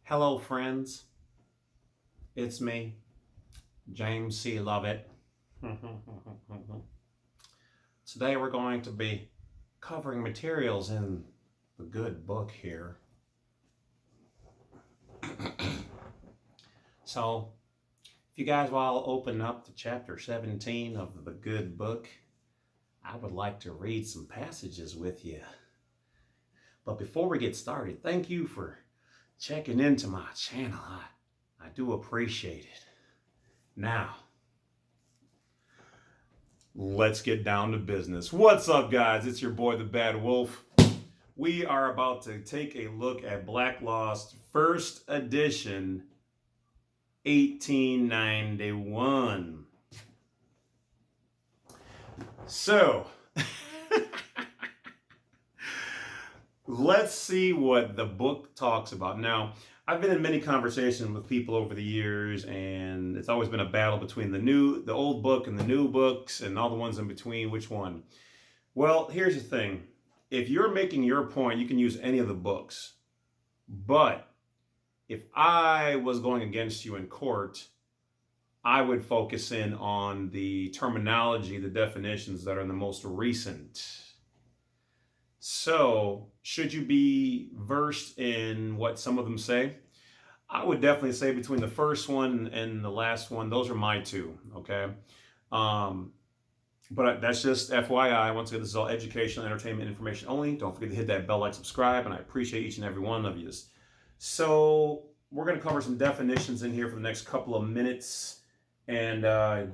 Hello, friends. It's me, James C. Lovett. Today we're going to be covering materials in the good book here. So, if you guys will all open up to chapter 17 of the good book, I would like to read some passages with you. But before we get started, thank you for checking into my channel. I do appreciate it. Now, let's get down to business. What's up, guys? It's your boy, the Badwolf. We are about to take a look at Black Law's first edition, 1891. So, let's see what the book talks about. Now, I've been in many conversations with people over the years, and it's always been a battle between the old book and the new books and all the ones in between. Which one? Well, here's the thing. If you're making your point, you can use any of the books. But if I was going against you in court, I would focus in on the terminology, the definitions that are the most recent. So, should you be versed in what some of them say? I would definitely say between the first one and the last one, those are my two, okay? But that's just FYI. Once again, this is all educational, entertainment, information only. Don't forget to hit that bell, like, subscribe, and I appreciate each and every one of you. So, we're going to cover some definitions in here for the next couple of minutes. And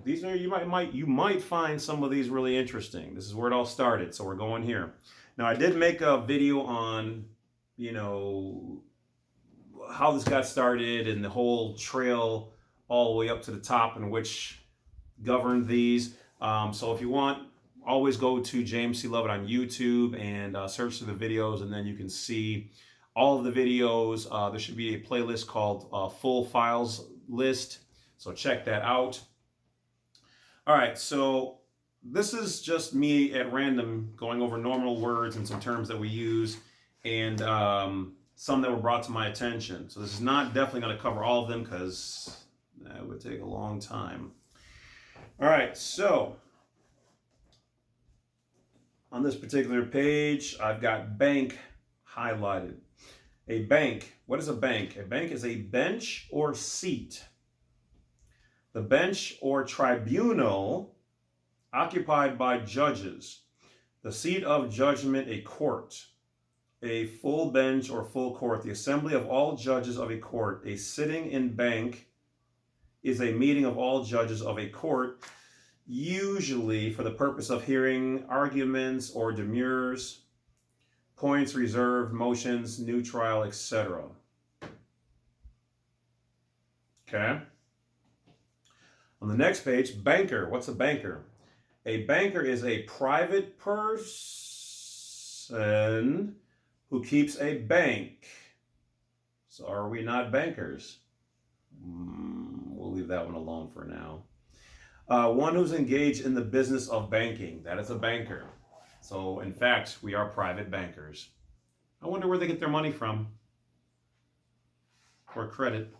these are, you might find some of these really interesting. This is where it all started, so we're going here. Now, I did make a video on, how this got started and the whole trail all the way up to the top and which governed these. So if you want, always go to James C. Lovett on YouTube and search through the videos, and then you can see all of the videos. There should be a playlist called Full Files List, so check that out. All right, so this is just me at random going over normal words and some terms that we use, and some that were brought to my attention. So this is not definitely going to cover all of them because that would take a long time. All right, so on this particular page, I've got bank highlighted. A bank, what is a bank? A bank is a bench or seat. The bench or tribunal occupied by judges. The seat of judgment, a court. A full bench or full court. The assembly of all judges of a court. A sitting in bank is a meeting of all judges of a court, usually for the purpose of hearing arguments or demurs, points reserved, motions, new trial, etc. Okay. On the next page, banker. What's a banker? A banker is a private person who keeps a bank. So are we not bankers? We'll leave that one alone for now. One who's engaged in the business of banking. That is a banker. So, in fact, we are private bankers. I wonder where they get their money from. Or credit.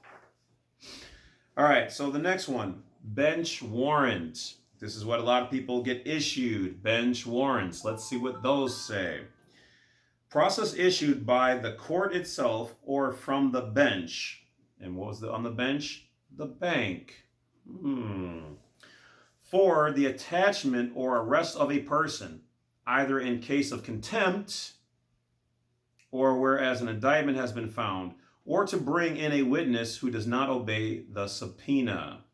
All right, so the next one. Bench warrant. This is what a lot of people get issued. Bench warrants. Let's see what those say. Process issued by the court itself or from the bench. And what was on the bench? The bank. For the attachment or arrest of a person, either in case of contempt or whereas an indictment has been found, or to bring in a witness who does not obey the subpoena.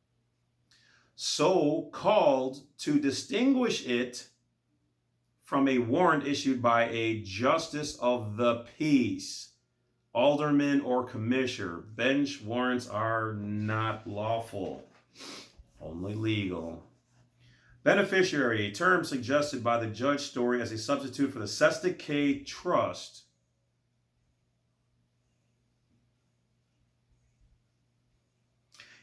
So called to distinguish it from a warrant issued by a justice of the peace, alderman, or commissioner. Bench warrants are not lawful, only legal. Beneficiary, a term suggested by the Judge Story as a substitute for the Cestui Que Trust.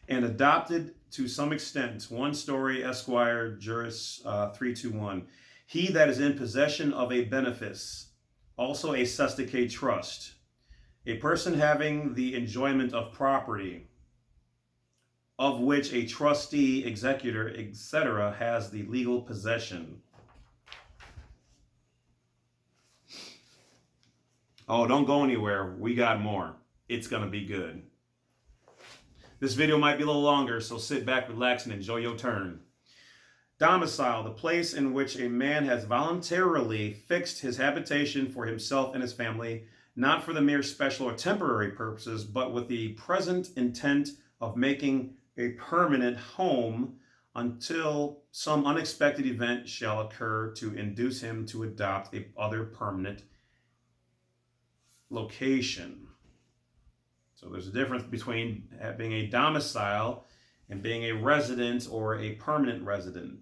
And adopted to some extent. One Story, Esquire, Juris 321. He that is in possession of a benefice, also a Cestui Que Trust. A person having the enjoyment of property of which a trustee, executor, etc. has the legal possession. Oh, don't go anywhere. We got more. It's going to be good. This video might be a little longer, so sit back, relax, and enjoy your turn. Domicile, the place in which a man has voluntarily fixed his habitation for himself and his family, not for the mere special or temporary purposes, but with the present intent of making a permanent home until some unexpected event shall occur to induce him to adopt a other permanent location. So there's a difference between being a domicile and being a resident or a permanent resident.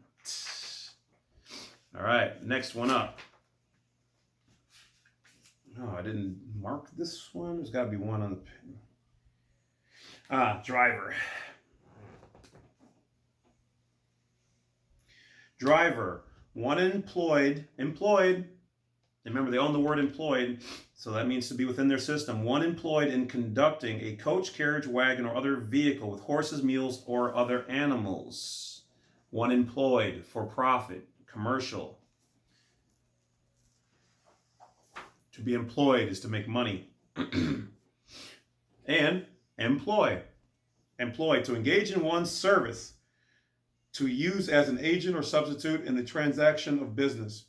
All right, next one up. Oh, I didn't mark this one. There's got to be one on the... driver. Driver, one employed. Remember, they own the word employed, so that means to be within their system. One employed in conducting a coach, carriage, wagon, or other vehicle with horses, mules, or other animals. One employed for profit, commercial. To be employed is to make money. And employ. Employed, to engage in one's service, to use as an agent or substitute in the transaction of business,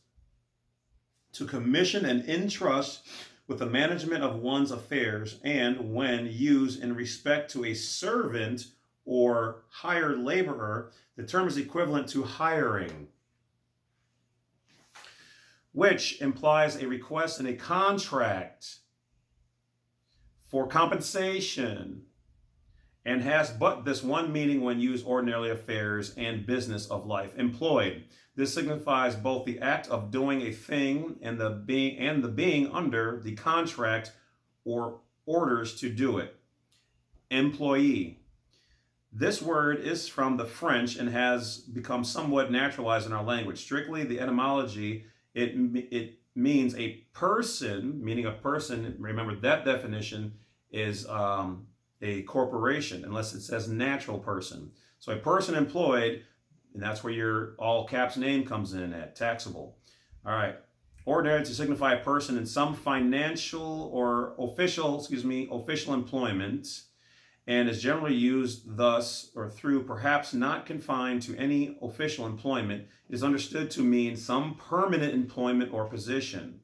to commission and entrust with the management of one's affairs, and when used in respect to a servant or hired laborer, the term is equivalent to hiring, which implies a request in a contract for compensation and has but this one meaning when used ordinarily affairs and business of life. Employed. This signifies both the act of doing a thing and the being under the contract or orders to do it. Employee. This word is from the French and has become somewhat naturalized in our language. Strictly the etymology, it means a person, meaning a person. Remember that definition is a corporation, unless it says natural person. So a person employed, and that's where your all caps name comes in at, taxable. All right. Ordinary to signify a person in some financial or official employment, and is generally used thus or through, perhaps not confined to any official employment. It is understood to mean some permanent employment or position.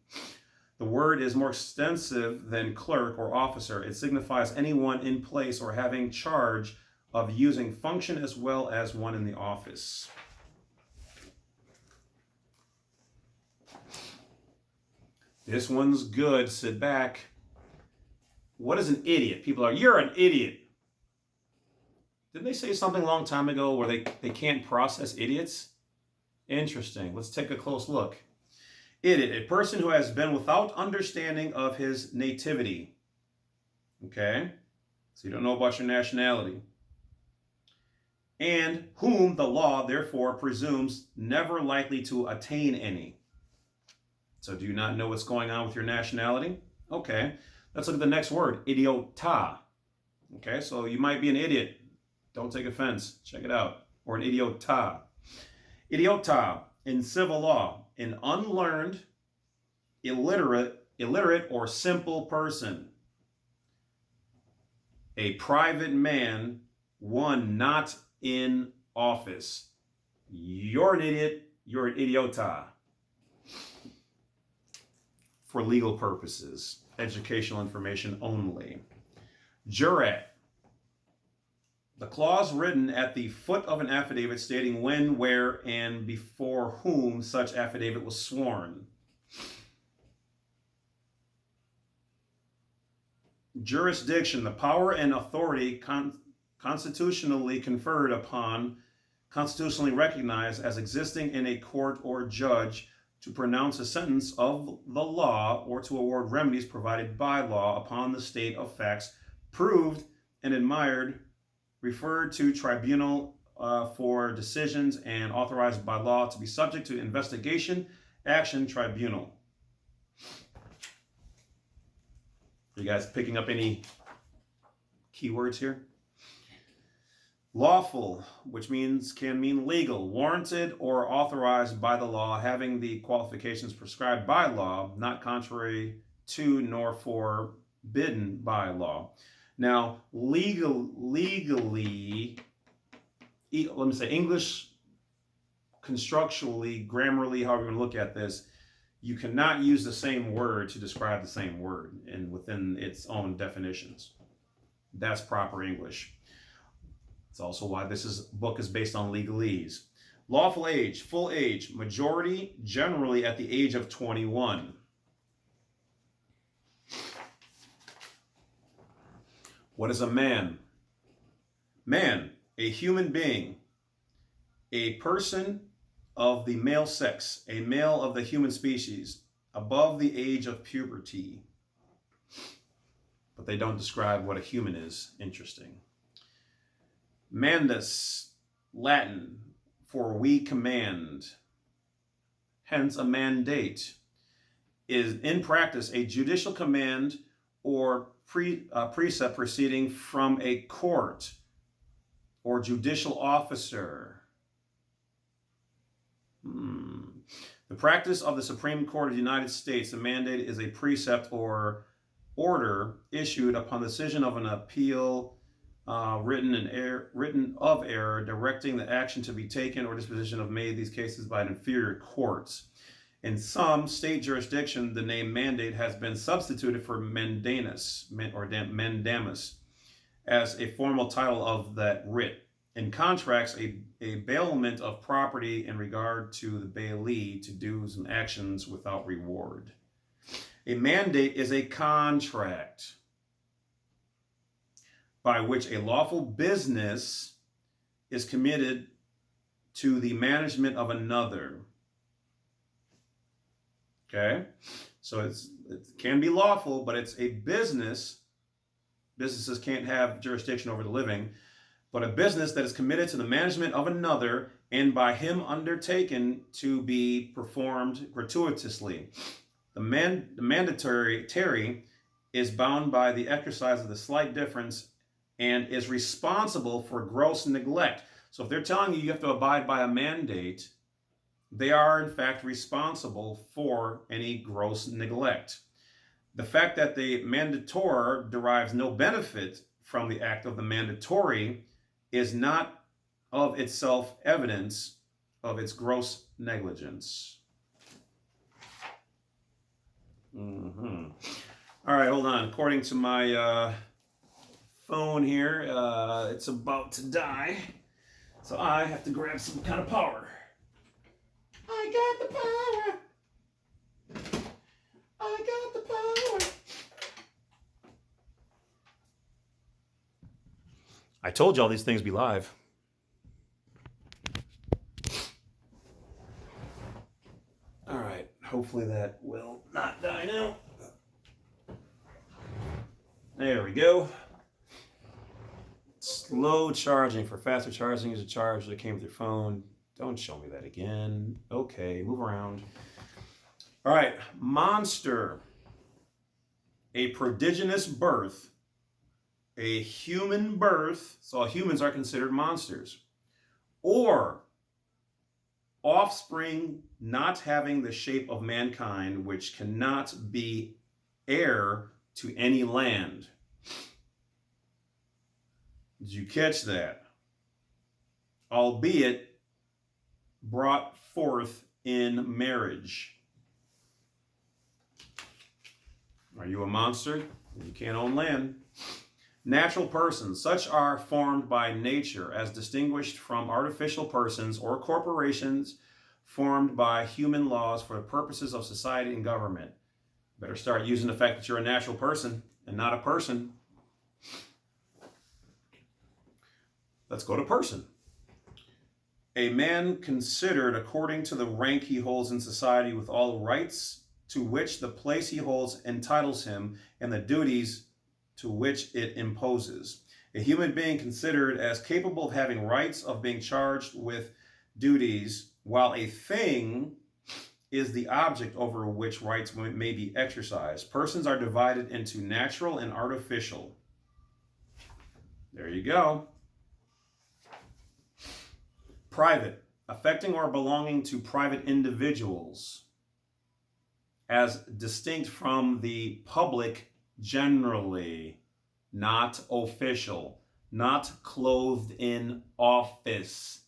The word is more extensive than clerk or officer. It signifies anyone in place or having charge of using function as well as one in the office. This one's good. Sit back. What is an idiot? People are, you're an idiot. Didn't they say something a long time ago where they can't process idiots? Interesting. Let's take a close look. Idiot, a person who has been without understanding of his nativity. Okay? So you don't know about your nationality. And whom the law, therefore, presumes never likely to attain any. So do you not know what's going on with your nationality? Okay. Let's look at the next word, idiota. Okay, so you might be an idiot. Don't take offense. Check it out. Or an idiota. Idiota, in civil law, an unlearned, illiterate or simple person. A private man, one not in office. You're an idiot. You're an idiota. For legal purposes, educational information only. Jurat. The clause written at the foot of an affidavit stating when, where, and before whom such affidavit was sworn. Jurisdiction, the power and authority constitutionally conferred upon, constitutionally recognized as existing in a court or judge to pronounce a sentence of the law or to award remedies provided by law upon the state of facts proved and admired, referred to tribunal for decisions and authorized by law to be subject to investigation, action, tribunal. You guys picking up any keywords here? Lawful, which can mean legal, warranted or authorized by the law, having the qualifications prescribed by law, not contrary to nor forbidden by law. Now, legally, let me say English, constructually, grammarly, however you want to look at this, you cannot use the same word to describe the same word and within its own definitions. That's proper English. It's also why this book is based on legalese. Lawful age, full age, majority, generally at the age of 21. What is a man? Man, a human being, a person of the male sex, a male of the human species, above the age of puberty. But they don't describe what a human is. Interesting. Mandus, Latin, for we command. Hence, a mandate is in practice a judicial command or precept proceeding from a court or judicial officer. The practice of the Supreme Court of the United States, the mandate is a precept or order issued upon the decision of an appeal written of error, directing the action to be taken or disposition of made these cases by an inferior courts. In some state jurisdiction, the name mandate has been substituted for mandamus or mandamus as a formal title of that writ. In contracts, a bailment of property in regard to the bailee to do some actions without reward. A mandate is a contract by which a lawful business is committed to the management of another. Okay? So it can be lawful, but it's a business. Businesses can't have jurisdiction over the living, but a business that is committed to the management of another and by him undertaken to be performed gratuitously. The mandatory is bound by the exercise of the slight difference and is responsible for gross neglect. So if they're telling you have to abide by a mandate, they are in fact responsible for any gross neglect. The fact that the mandator derives no benefit from the act of the mandatory is not of itself evidence of its gross negligence. All right, hold on. According to my phone here, it's about to die, so I have to grab some kind of power. I got the power. I got the power. I told you all these things be live. All right, hopefully that will not die now. There we go. Slow charging. For faster charging, use a charger that came with your phone. Don't show me that again. Okay, move around. All right, monster. A prodigious birth. A human birth. So humans are considered monsters. Or offspring not having the shape of mankind, which cannot be heir to any land. Did you catch that? Albeit brought forth in marriage. Are you a monster? You can't own land. Natural persons, such are formed by nature as distinguished from artificial persons or corporations formed by human laws for the purposes of society and government. Better start using the fact that you're a natural person and not a person. Let's go to person. A man considered according to the rank he holds in society with all rights to which the place he holds entitles him and the duties to which it imposes. A human being considered as capable of having rights, of being charged with duties, while a thing is the object over which rights may be exercised. Persons are divided into natural and artificial. There you go. Private, affecting or belonging to private individuals, as distinct from the public generally, not official, not clothed in office,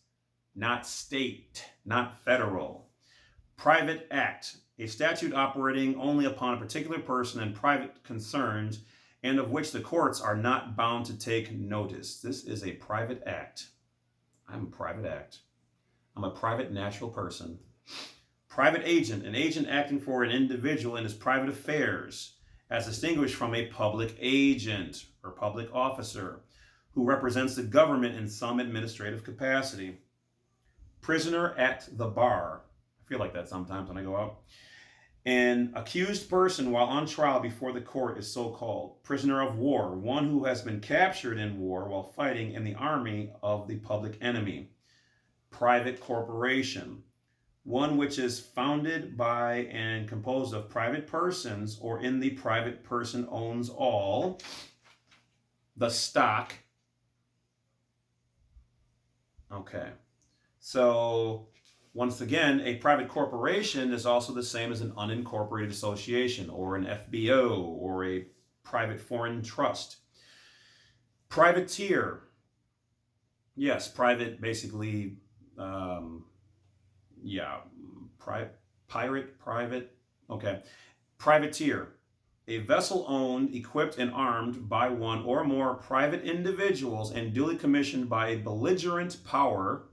not state, not federal. Private act, a statute operating only upon a particular person and private concerns, and of which the courts are not bound to take notice. This is a private act. I'm a private act. I'm a private natural person. Private agent, an agent acting for an individual in his private affairs, as distinguished from a public agent or public officer who represents the government in some administrative capacity. Prisoner at the bar. I feel like that sometimes when I go out. An accused person while on trial before the court is so called. Prisoner of war, one who has been captured in war while fighting in the army of the public enemy. Private corporation, one which is founded by and composed of private persons, or in the private person owns all the stock. Okay, so once again, a private corporation is also the same as an unincorporated association or an FBO or a private foreign trust. Privateer. Yes, private basically, private. Okay. Privateer. A vessel owned, equipped, and armed by one or more private individuals and duly commissioned by a belligerent power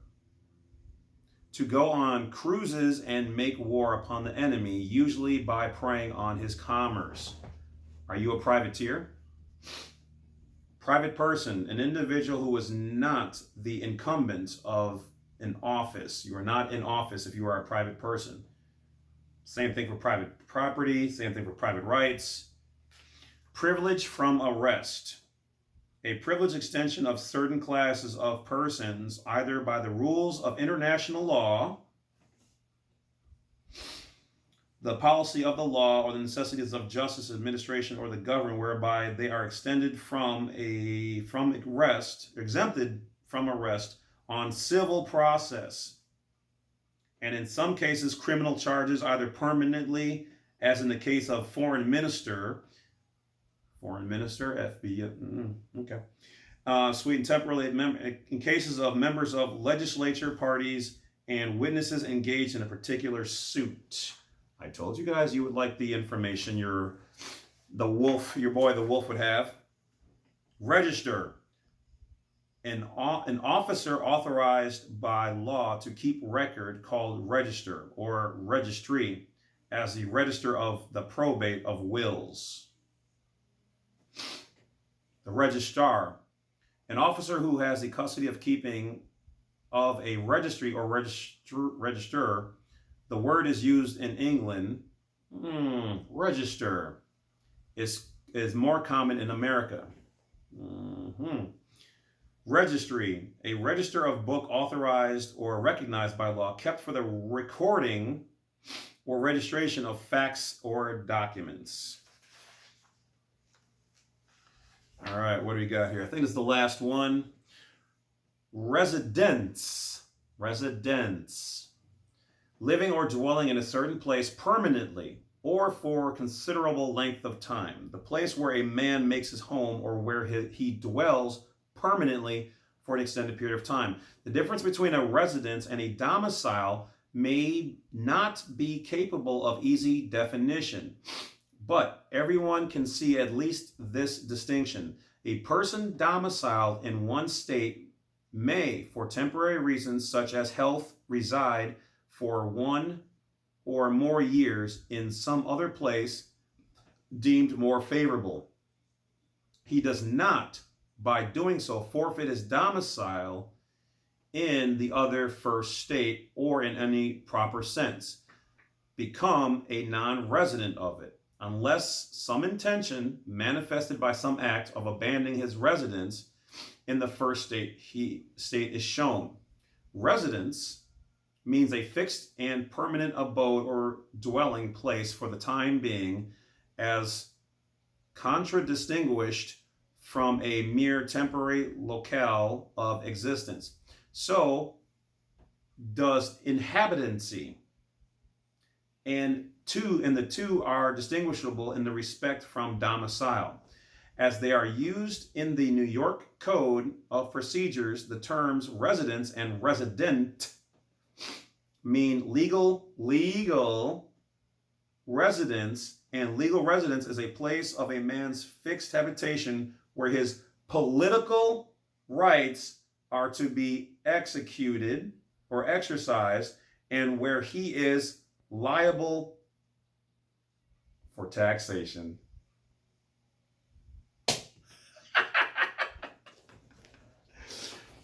to go on cruises and make war upon the enemy, usually by preying on his commerce. Are you a privateer? Private person, an individual who is not the incumbent of an office. You are not in office if you are a private person. Same thing for private property, same thing for private rights. Privilege from arrest. A privileged extension of certain classes of persons, either by the rules of international law, the policy of the law, or the necessities of justice, administration, or the government, whereby they are exempted from arrest on civil process, and in some cases criminal charges, either permanently, as in the case of foreign minister, FB, okay. Sweet and temporarily, in cases of members of legislature parties and witnesses engaged in a particular suit. I told you guys you would like the information your boy the wolf would have. Register. An officer authorized by law to keep record, called register or registry, as the register of the probate of wills. The registrar, an officer who has the custody of keeping of a registry or register. The word is used in England. Register is more common in America. Registry, a register of book authorized or recognized by law, kept for the recording or registration of facts or documents. All right, what do we got here? I think it's the last one. Residence. Living or dwelling in a certain place permanently or for a considerable length of time. The place where a man makes his home or where he dwells permanently for an extended period of time. The difference between a residence and a domicile may not be capable of easy definition, but everyone can see at least this distinction. A person domiciled in one state may, for temporary reasons such as health, reside for 1 or more years in some other place deemed more favorable. He does not, by doing so, forfeit his domicile in the other first state or in any proper sense, become a non-resident of it, unless some intention manifested by some act of abandoning his residence in the first state is shown. Residence means a fixed and permanent abode or dwelling place for the time being, as contradistinguished from a mere temporary locale of existence. So does inhabitancy, and the two are distinguishable in the respect from domicile. As they are used in the New York Code of Procedures, the terms residence and resident mean legal residence, and legal residence is a place of a man's fixed habitation where his political rights are to be executed or exercised, and where he is liable for taxation.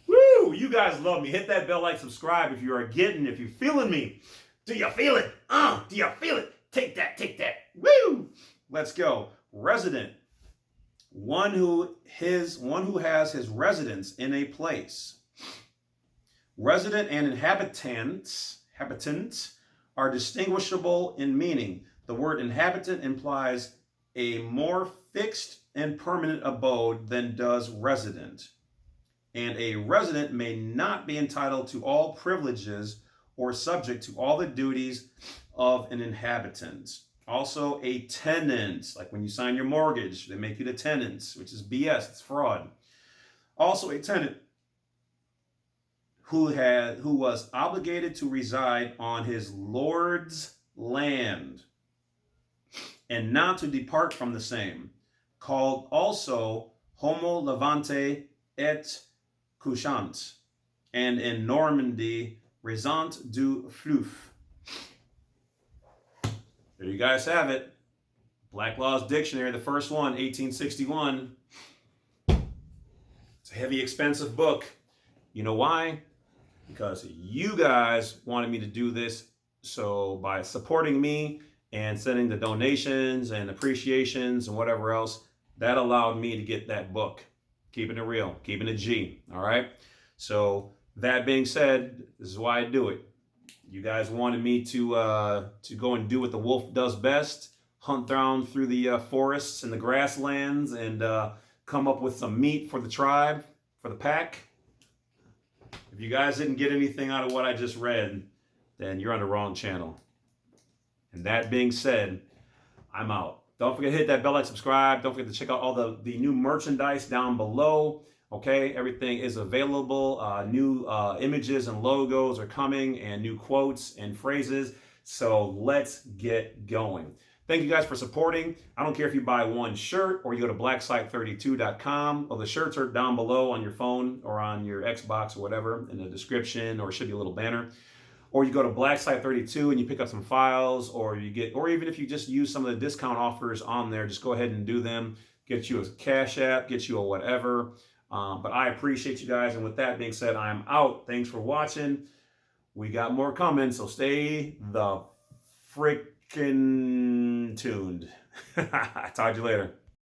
Woo! You guys love me. Hit that bell, like, subscribe if you're feeling me. Do you feel it? Do you feel it? Take that, take that. Woo! Let's go. Resident. One who has his residence in a place. Resident and inhabitant are distinguishable in meaning. The word inhabitant implies a more fixed and permanent abode than does resident. And a resident may not be entitled to all privileges or subject to all the duties of an inhabitant. Also, a tenant, like when you sign your mortgage, they make you the tenants, which is BS, it's fraud. Also, a tenant who was obligated to reside on his lord's land and not to depart from the same, called also homo levante et couchant, and in Normandy, raisant du fleuve. There you guys have it. Black Laws Dictionary, the first one, 1861. It's a heavy, expensive book. You know why? Because you guys wanted me to do this. So by supporting me and sending the donations and appreciations and whatever else, that allowed me to get that book. Keeping it real, keeping it G, all right? So that being said, this is why I do it. You guys wanted me to go and do what the wolf does best, hunt down through the forests and the grasslands and come up with some meat for the tribe, for the pack. If you guys didn't get anything out of what I just read, then you're on the wrong channel. And that being said, I'm out. Don't forget to hit that bell, like, subscribe. Don't forget to check out all the new merchandise down below. Okay, everything is available. New images and logos are coming, and new quotes and phrases. So let's get going. Thank you guys for supporting. I don't care if you buy one shirt or you go to blacksite32.com. Well, the shirts are down below on your phone or on your Xbox or whatever in the description, or it should be a little banner. Or you go to blacksite32 and you pick up some files, or even if you just use some of the discount offers on there, just go ahead and do them. Get you a Cash App, get you a whatever. But I appreciate you guys. And with that being said, I'm out. Thanks for watching. We got more coming, so stay the freaking tuned. Talk to you later.